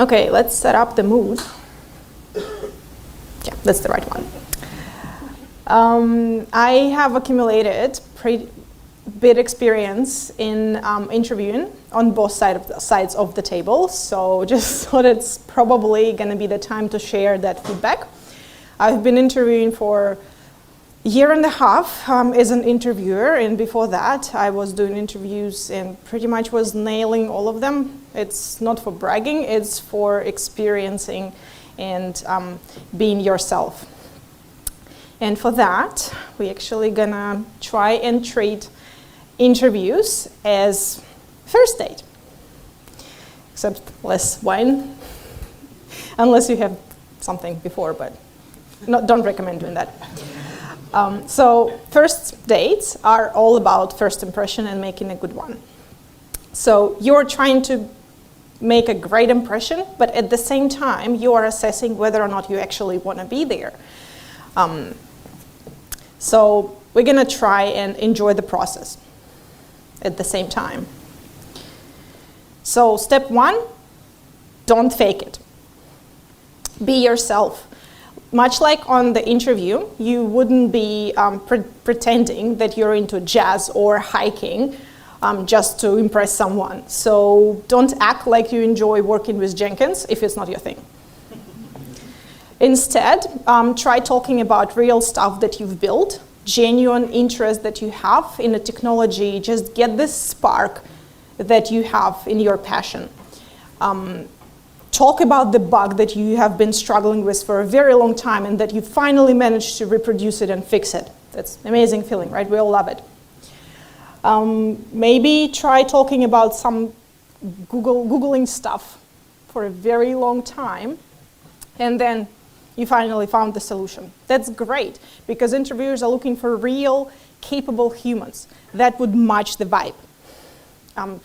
Okay, let's set up the mood. Yeah, that's the right one. I have accumulated pretty bit experience in interviewing on both sides of the table, so just thought it's probably going to be the time to share that feedback. I've been interviewing for a year and a half as an interviewer, and before that I was doing interviews and pretty much was nailing all of them. It's not for bragging, it's for experiencing and being yourself. And for that, we're actually gonna try and treat interviews as first date, except less wine, unless you have something before, but don't recommend doing that. So first dates are all about first impression and making a good one. So you're trying to make a great impression, but at the same time, you are assessing whether or not you actually want to be there. So we're going to try and enjoy the process at the same time. So step one, don't fake it. Be yourself. Much like on the interview, you wouldn't be pretending that you're into jazz or hiking just to impress someone. So don't act like you enjoy working with Jenkins if it's not your thing. Instead, try talking about real stuff that you've built, genuine interest that you have in a technology. Just get this spark that you have in your passion. Talk about the bug that you have been struggling with for a very long time and that you finally managed to reproduce it and fix it. That's an amazing feeling, right? We all love it. Maybe try talking about some Googling stuff for a very long time, and then you finally found the solution. That's great, because interviewers are looking for real, capable humans that would match the vibe.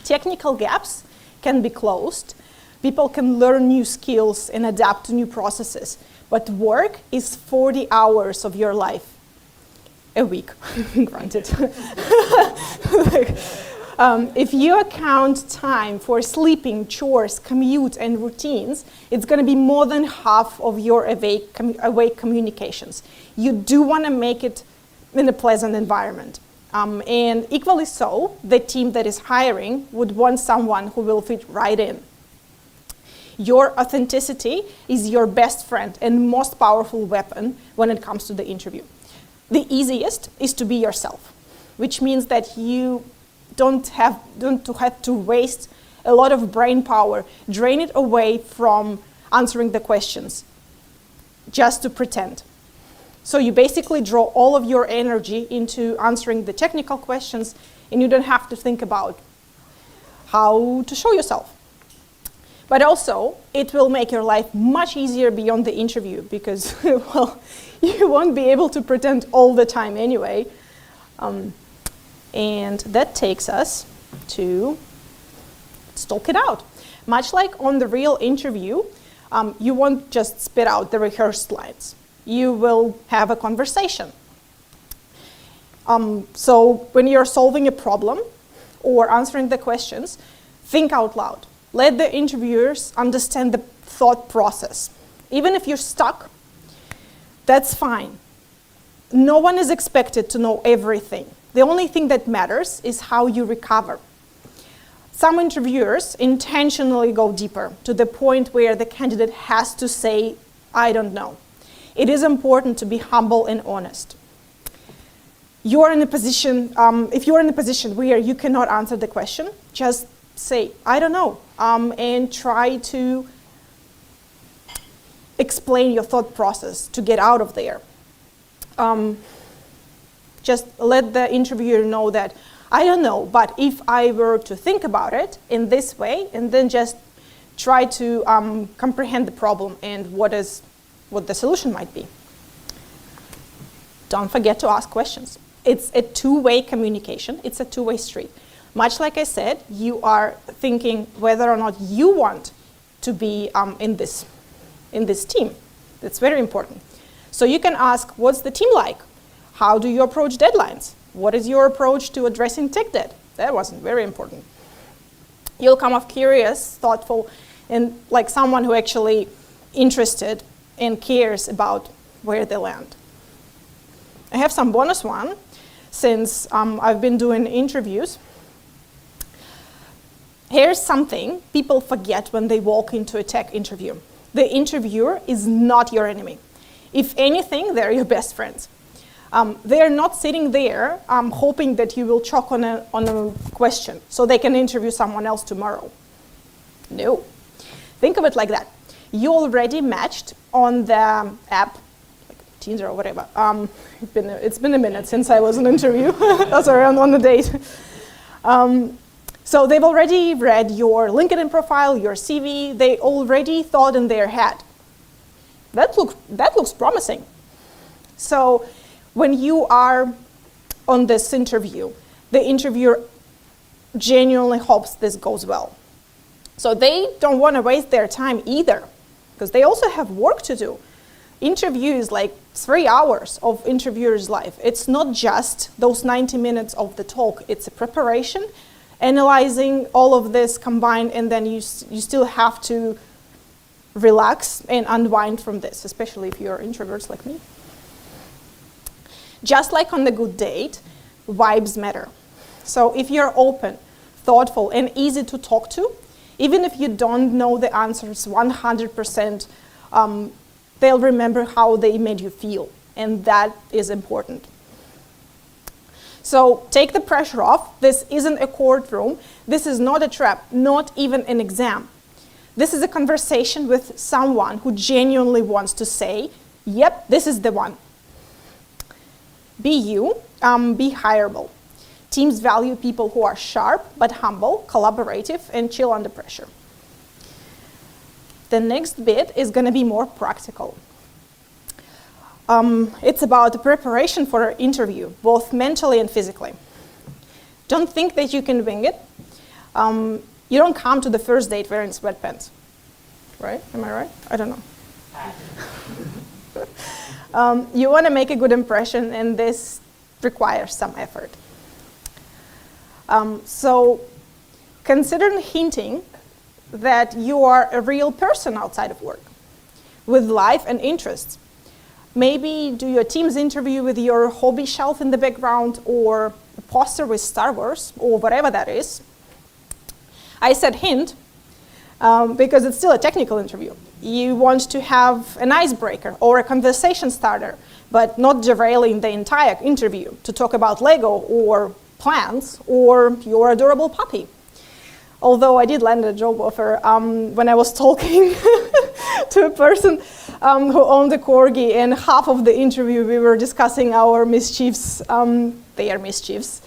Technical gaps can be closed. People can learn new skills and adapt to new processes, but work is 40 hours of your life a week, granted. If you account time for sleeping, chores, commute, and routines, it's going to be more than half of your awake communications. You do want to make it in a pleasant environment. And equally so, the team that is hiring would want someone who will fit right in. Your authenticity is your best friend and most powerful weapon when it comes to the interview. The easiest is to be yourself, which means that you don't have to waste a lot of brain power, drain it away from answering the questions, just to pretend. So you basically draw all of your energy into answering the technical questions, and you don't have to think about how to show yourself. But also, it will make your life much easier beyond the interview because, well, you won't be able to pretend all the time anyway. And that takes us to let's talk it out. Much like on the real interview, you won't just spit out the rehearsed lines. You will have a conversation. So when you're solving a problem or answering the questions, think out loud. Let the interviewers understand the thought process. Even if you're stuck, that's fine. No one is expected to know everything. The only thing that matters is how you recover. Some interviewers intentionally go deeper to the point where the candidate has to say, I don't know. It is important to be humble and honest. You're in a position, if you're in a position where you cannot answer the question, just say, I don't know, and try to explain your thought process to get out of there. Just let the interviewer know that, I don't know, but if I were to think about it in this way, and then just try to comprehend the problem and what the solution might be. Don't forget to ask questions. It's a two-way communication. It's a two-way street. Much like I said, you are thinking whether or not you want to be in this team. That's very important. So you can ask, what's the team like? How do you approach deadlines? What is your approach to addressing tech debt? That wasn't very important. You'll come off curious, thoughtful, and like someone who actually interested and cares about where they land. I have some bonus one, since I've been doing interviews. Here's something people forget when they walk into a tech interview. The interviewer is not your enemy. If anything, they're your best friends. They're not sitting there hoping that you will choke on a question so they can interview someone else tomorrow. No. Think of it like that. You already matched on the app, like Tinder or whatever. It's been a minute since I was on an interview. Sorry, on the date. So they've already read your LinkedIn profile, your CV. They already thought in their head, that looks promising. So when you are on this interview, the interviewer genuinely hopes this goes well. So they don't want to waste their time either, because they also have work to do. Interview is like 3 hours of interviewer's life. It's not just those 90 minutes of the talk. It's a preparation, analyzing all of this combined, and then you still have to relax and unwind from this, especially if you're introverts like me. Just like on the good date, vibes matter. So if you're open, thoughtful, and easy to talk to, even if you don't know the answers 100%, they'll remember how they made you feel, and that is important. So take the pressure off. This isn't a courtroom. This is not a trap, not even an exam. This is a conversation with someone who genuinely wants to say, yep, this is the one. Be you, be hireable. Teams value people who are sharp, but humble, collaborative, and chill under pressure. The next bit is going to be more practical. It's about the preparation for an interview, both mentally and physically. Don't think that you can wing it. You don't come to the first date wearing sweatpants, right? Am I right? I don't know. You want to make a good impression, and this requires some effort. So consider hinting that you are a real person outside of work, with life and interests. Maybe do your team's interview with your hobby shelf in the background, or a poster with Star Wars, or whatever that is. I said hint because it's still a technical interview. You want to have an icebreaker or a conversation starter, but not derailing the entire interview to talk about Lego or plants or your adorable puppy. Although I did land a job offer when I was talking to a person who owned a corgi, and half of the interview we were discussing our mischiefs, their mischiefs,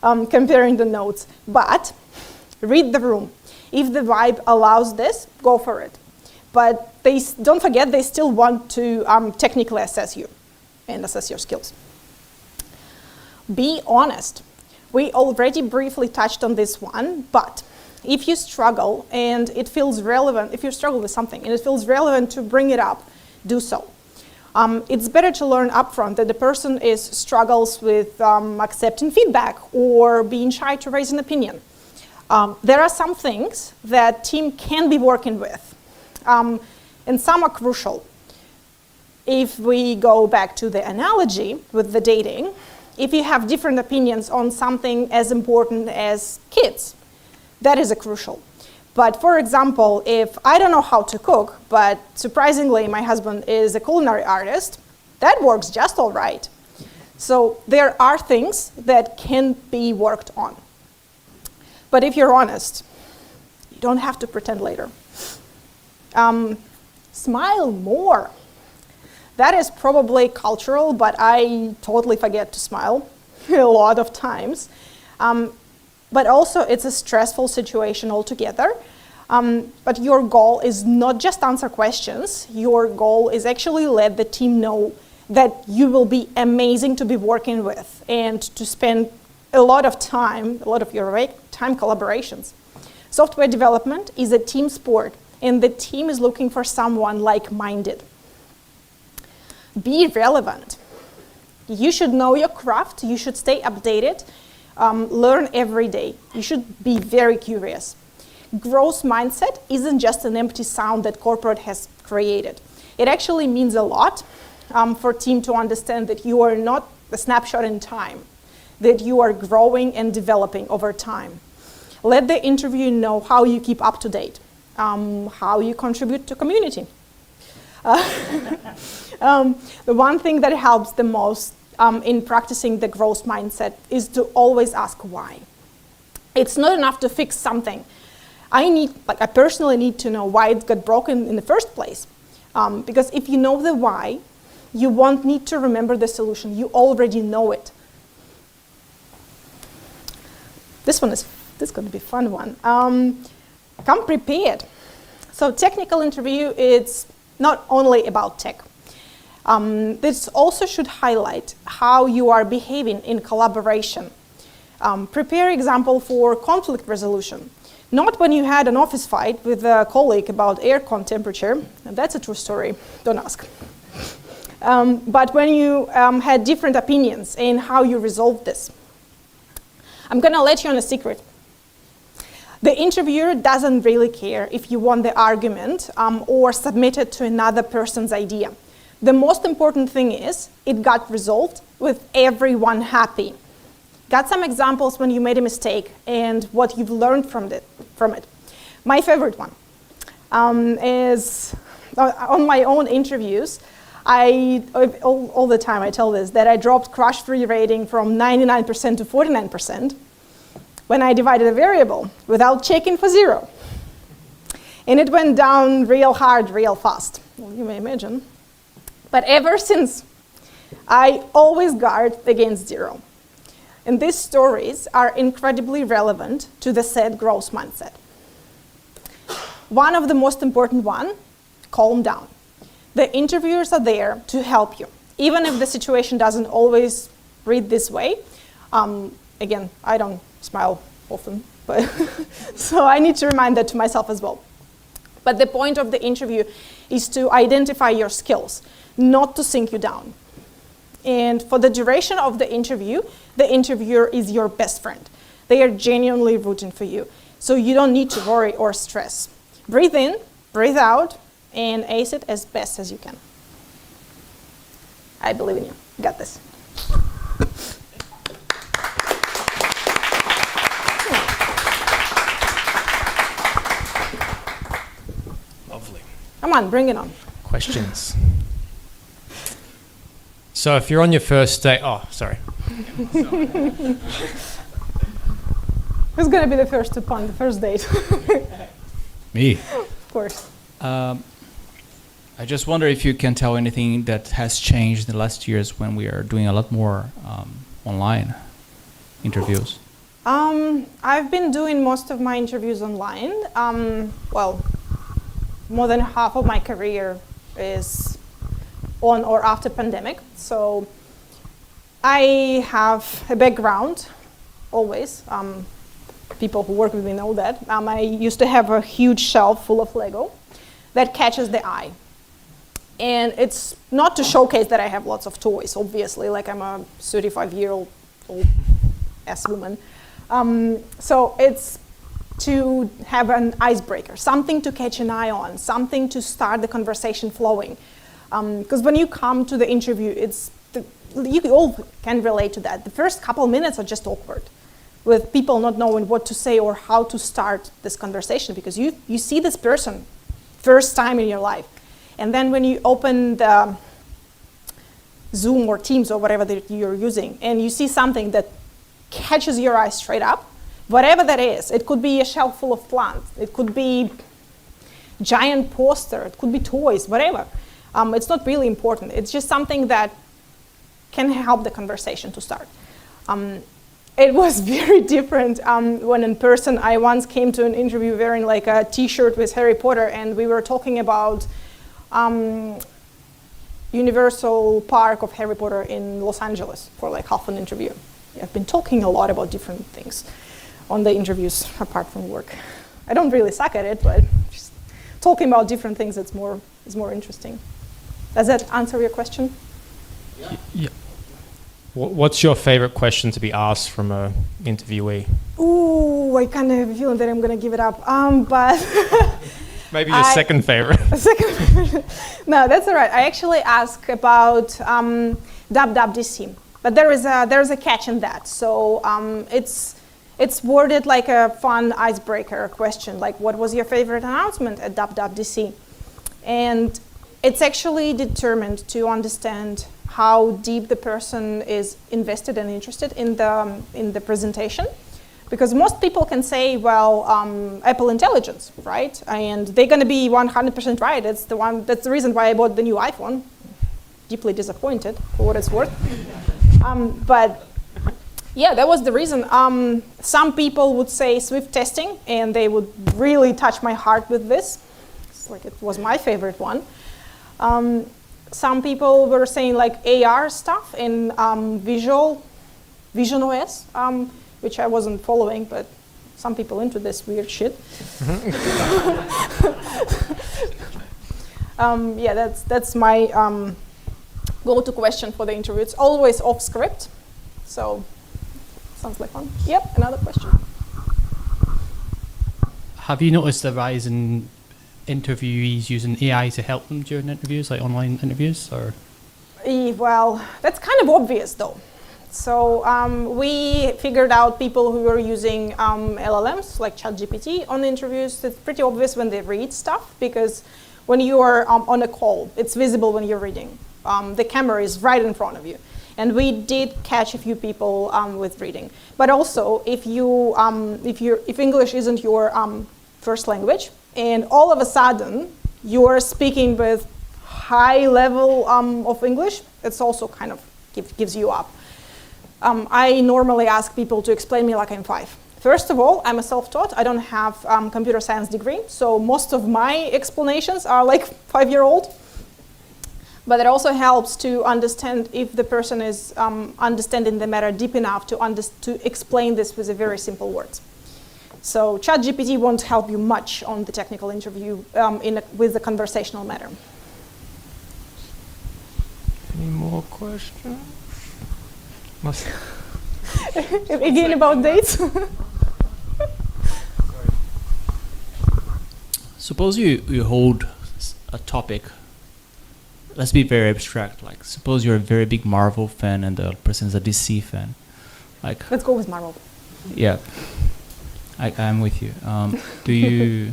comparing the notes. But read the room. If the vibe allows this, go for it. But don't forget, they still want to technically assess you and assess your skills. Be honest. We already briefly touched on this one, but if you struggle and it feels relevant, if you struggle with something and it feels relevant to bring it up, do so. It's better to learn upfront that the person struggles with accepting feedback or being shy to raise an opinion. There are some things that team can be working with, and some are crucial. If we go back to the analogy with the dating, if you have different opinions on something as important as kids, that is a crucial. But for example, if I don't know how to cook, but surprisingly my husband is a culinary artist, that works just all right. So there are things that can be worked on. But if you're honest, you don't have to pretend later. Smile more. That is probably cultural, but I totally forget to smile a lot of times. But also, it's a stressful situation altogether. But your goal is not just answer questions. Your goal is actually let the team know that you will be amazing to be working with and to spend a lot of your time collaborations. Software development is a team sport, and the team is looking for someone like-minded. Be relevant. You should know your craft. You should stay updated. Learn every day. You should be very curious. growth mindset isn't just an empty sound that corporate has created. It actually means a lot for a team to understand that you are not a snapshot in time, that you are growing and developing over time. Let the interviewer know how you keep up to date, how you contribute to community. The one thing that helps the most in practicing the growth mindset is to always ask why. It's not enough to fix something. I personally need to know why it got broken in the first place. Because if you know the why, you won't need to remember the solution. You already know it. This is going to be a fun one. Come prepared. So technical interview, it's not only about tech. This also should highlight how you are behaving in collaboration. Prepare example for conflict resolution. Not when you had an office fight with a colleague about aircon temperature, and that's a true story, don't ask. But when you had different opinions and how you resolved this. I'm gonna let you on a secret. The interviewer doesn't really care if you won the argument or submitted to another person's idea. The most important thing is it got resolved with everyone happy. Got some examples when you made a mistake and what you've learned from it. My favorite one is on my own interviews. All the time I tell this, that I dropped crash-free rating from 99% to 49% when I divided a variable without checking for 0. And it went down real hard, real fast, well, you may imagine. But ever since, I always guard against 0. And these stories are incredibly relevant to the said growth mindset. One of the most important one, calm down. The interviewers are there to help you, even if the situation doesn't always read this way. Again, I don't smile often, but so I need to remind that to myself as well. But the point of the interview is to identify your skills, not to sink you down. And for the duration of the interview, the interviewer is your best friend. They are genuinely rooting for you, so you don't need to worry or stress. Breathe in, breathe out, and ace it as best as you can. I believe in you. You got this. Lovely. Come on, bring it on. Questions? So if you're on your first date, sorry. Who's going to be the first to pun the first date? Me. Of course. I just wonder if you can tell anything that has changed in the last years when we are doing a lot more online interviews. I've been doing most of my interviews online. Well, more than half of my career is on or after pandemic. So I have a background, always. People who work with me know that. I used to have a huge shelf full of Lego that catches the eye. And it's not to showcase that I have lots of toys, obviously, like I'm a 35-year-old ass woman. So it's to have an icebreaker, something to catch an eye on, something to start the conversation flowing. Because when you come to the interview, you all can relate to that. The first couple minutes are just awkward, with people not knowing what to say or how to start this conversation, because you see this person first time in your life. And then when you open the Zoom or Teams or whatever that you're using, and you see something that catches your eye straight up, whatever that is, it could be a shelf full of plants, it could be giant poster, it could be toys, whatever. It's not really important. It's just something that can help the conversation to start. It was very different when in person. I once came to an interview wearing like a t-shirt with Harry Potter, and we were talking about Universal Park of Harry Potter in Los Angeles for like half an interview. I've been talking a lot about different things on the interviews apart from work. I don't really suck at it, but just talking about different things is more interesting. Does that answer your question? Yeah. What's your favorite question to be asked from an interviewee? Ooh, I kind of have a feeling that I'm going to give it up. But Maybe your second favorite. No, that's all right. I actually asked about WWDC, but there is a catch in that. So it's worded like a fun icebreaker question, like what was your favorite announcement at WWDC? And it's actually determined to understand how deep the person is invested and interested in the presentation. Because most people can say, well, Apple Intelligence, right? And they're going to be 100% right. That's the reason why I bought the new iPhone. Deeply disappointed, for what it's worth. But yeah, that was the reason. Some people would say Swift testing, and they would really touch my heart with this. It's like it was my favorite one. Some people were saying like AR stuff in Vision OS. Which I wasn't following, but some people into this weird shit. Yeah, that's my go-to question for the interview. It's always off script, so sounds like fun. Yep, another question. Have you noticed the rise in interviewees using AI to help them during interviews, like online interviews, or? Well, that's kind of obvious, though. So we figured out people who were using LLMs like ChatGPT on interviews. It's pretty obvious when they read stuff, because when you are on a call, it's visible when you're reading. The camera is right in front of you. And we did catch a few people with reading. But also, if English isn't your first language, and all of a sudden you're speaking with high level of English, it's also kind of gives you up. I normally ask people to explain me like I'm 5. First of all, I'm a self-taught. I don't have computer science degree, so most of my explanations are like 5-year-old. But it also helps to understand if the person is understanding the matter deep enough to explain this with a very simple words. So ChatGPT won't help you much on the technical interview with the conversational matter. Any more questions? Again about dates. Suppose you hold a topic. Let's be very abstract. Like, suppose you're a very big Marvel fan and the person is a DC fan. Like, let's go with Marvel. Yeah, I'm with you. Do you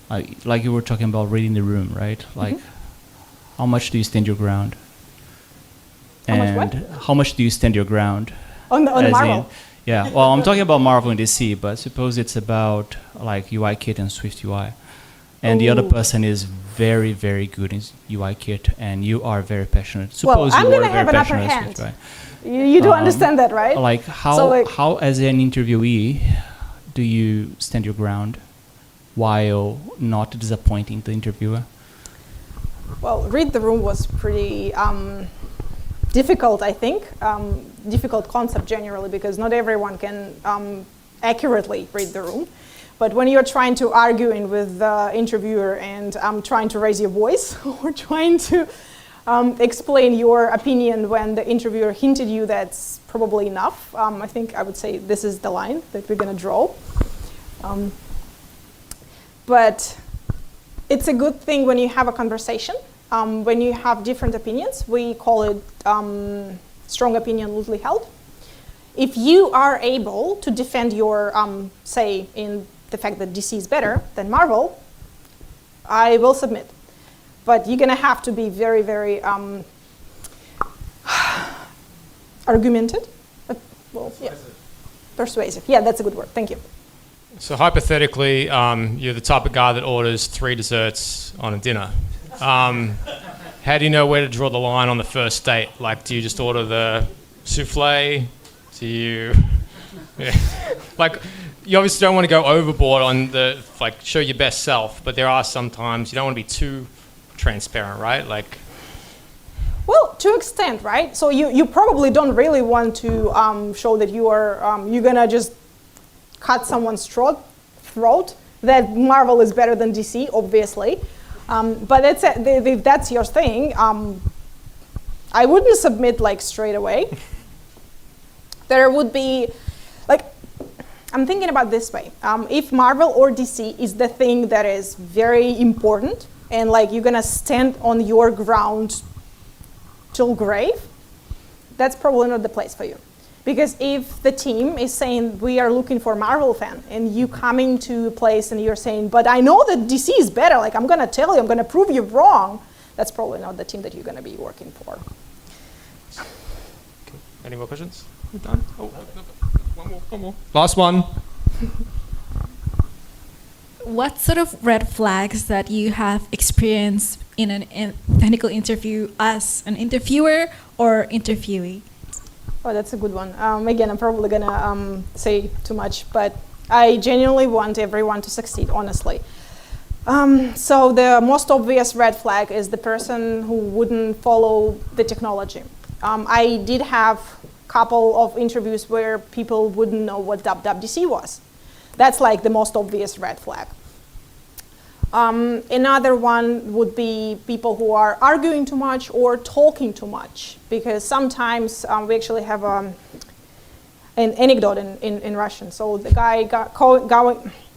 like you were talking about reading the room, right? Like, how much do you stand your ground? How much do you stand your ground? On Marvel? Yeah, well, I'm talking about Marvel and DC, but suppose it's about like UIKit and Swift UI. And the other person is very, very good in UIKit, and you are very passionate. Suppose I'm you going are to very have an upper passionate hand. Swift, right? You do understand that, right? Like, how as an interviewee do you stand your ground while not disappointing the interviewer? Well, read the room was pretty difficult, I think. Difficult concept generally, because not everyone can accurately read the room. But when you're trying to argue with the interviewer and trying to raise your voice or trying to explain your opinion when the interviewer hinted you that's probably enough, I think I would say this is the line that we're going to draw. But it's a good thing when you have a conversation. When you have different opinions, we call it strong opinion loosely held. If you are able to defend your, say, in the fact that DC is better than Marvel, I will submit. But you're going to have to be very, very argumented. Well, yeah. Persuasive. Yeah, that's a good word. Thank you. So hypothetically, you're the type of guy that orders 3 desserts on a dinner. How do you know where to draw the line on the first date? Like, do you just order the souffle? Do you, yeah. Like, you obviously don't want to go overboard on the, like, show your best self, but there are sometimes you don't want to be too transparent, right? Like, well, to an extent, right? So you probably don't really want to show that you are you're gonna just cut someone's throat. That Marvel is better than DC, obviously. But if that's your thing, I wouldn't submit like straight away. There would be, like, I'm thinking about this way. If Marvel or DC is the thing that is very important, and like you're gonna stand on your ground till grave, that's probably not the place for you. Because if the team is saying, we are looking for Marvel fan, and you coming to a place and you're saying, but I know that DC is better, like I'm gonna tell you, I'm gonna prove you wrong, that's probably not the team that you're gonna be working for. Okay. Any more questions? We're done? Oh, one more. Last one. What sort of red flags that you have experienced in an technical interview as an interviewer or interviewee? Oh, that's a good one. Again, I'm probably gonna say too much, but I genuinely want everyone to succeed, honestly. So the most obvious red flag is the person who wouldn't follow the technology. I did have a couple of interviews where people wouldn't know what WWDC was. That's like the most obvious red flag. Another one would be people who are arguing too much or talking too much, because sometimes we actually have an anecdote in Russian. So the guy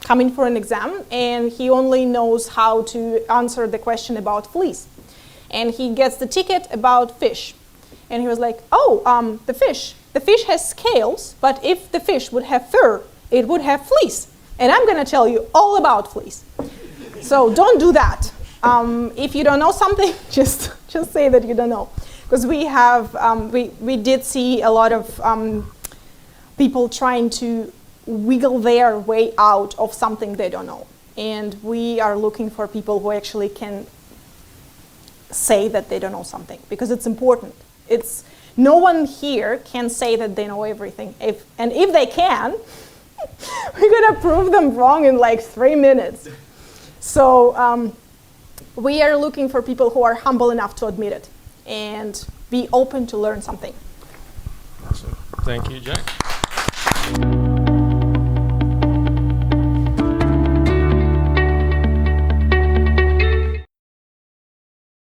coming for an exam, and he only knows how to answer the question about fleas. And he gets the ticket about fish. And he was like, oh, the fish has scales, but if the fish would have fur, it would have fleas. And I'm gonna tell you all about fleas. So don't do that. If you don't know something, just say that you don't know. Because we have, we did see a lot of people trying to wiggle their way out of something they don't know. And we are looking for people who actually can say that they don't know something, because it's important. No one here can say that they know everything. If they can, we're gonna prove them wrong in like 3 minutes. So we are looking for people who are humble enough to admit it and be open to learn something. Awesome. Thank you, Jack.